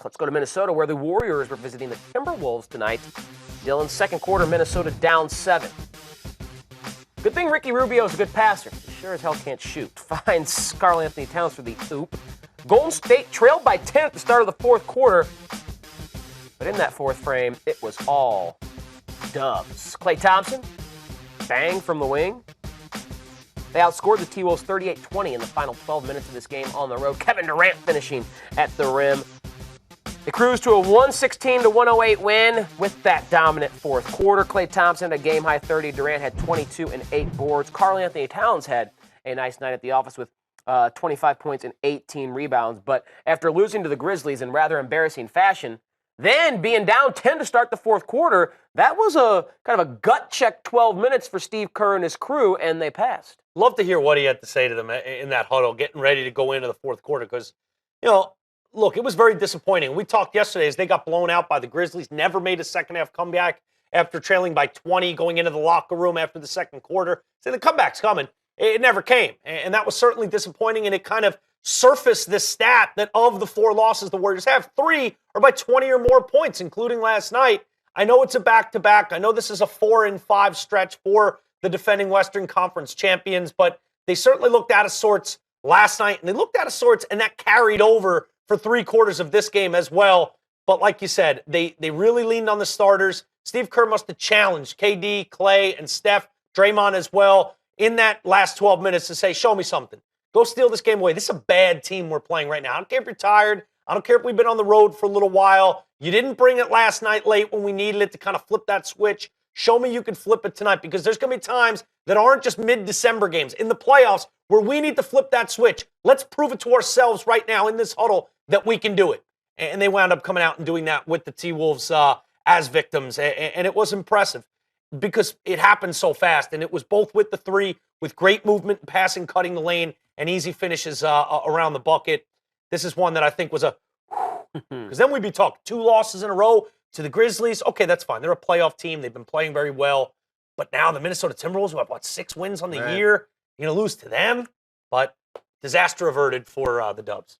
Let's go to Minnesota, where the Warriors were visiting the Timberwolves tonight. Dylan, second quarter, Minnesota down 7. Good thing Ricky Rubio's a good passer. He sure as hell can't shoot. Finds Karl-Anthony Towns for the oop. Golden State trailed by 10 at the start of the fourth quarter. But in that fourth frame, it was all Dubs. Klay Thompson, bang from the wing. They outscored the T-Wolves 38-20 in the final 12 minutes of this game on the road. Kevin Durant finishing at the rim. They cruised to a 116-108 win with that dominant fourth quarter. Klay Thompson had a game-high 30. Durant had 22 and 8 boards. Karl-Anthony Towns had a nice night at the office with 25 points and 18 rebounds. But after losing to the Grizzlies in rather embarrassing fashion, then being down 10 to start the fourth quarter, that was a kind of a gut check 12 minutes for Steve Kerr and his crew, and they passed. Love to hear what he had to say to them in that huddle, getting ready to go into the fourth quarter because, you know, look, it was very disappointing. We talked yesterday as they got blown out by the Grizzlies, never made a second-half comeback after trailing by 20, going into the locker room after the second quarter. So the comeback's coming. It never came, and that was certainly disappointing, and it kind of surfaced this stat that of the 4 losses the Warriors have, 3 are by 20 or more points, including last night. I know it's a back-to-back. I know this is a 4-5 stretch for the defending Western Conference champions, but they certainly looked out of sorts last night, and they looked out of sorts, and that carried over for 3 quarters of this game as well. But like you said, they really leaned on the starters. Steve Kerr must have challenged KD, Klay, and Steph, Draymond as well, in that last 12 minutes to say, show me something. Go steal this game away. This is a bad team we're playing right now. I don't care if you're tired. I don't care if we've been on the road for a little while. You didn't bring it last night late when we needed it to kind of flip that switch. Show me you can flip it tonight, because there's going to be times that aren't just mid-December games. In the playoffs where we need to flip that switch. Let's prove it to ourselves right now in this huddle that we can do it. And they wound up coming out and doing that with the T-Wolves as victims. And it was impressive because it happened so fast. And it was both with the 3, with great movement and passing, cutting the lane, and easy finishes around the bucket. This is one that I think was a because then we'd be talking 2 losses in a row to the Grizzlies. Okay, that's fine. They're a playoff team. They've been playing very well. But now the Minnesota Timberwolves, who have, 6 wins on the year, you're going to lose to them. But disaster averted for the Dubs.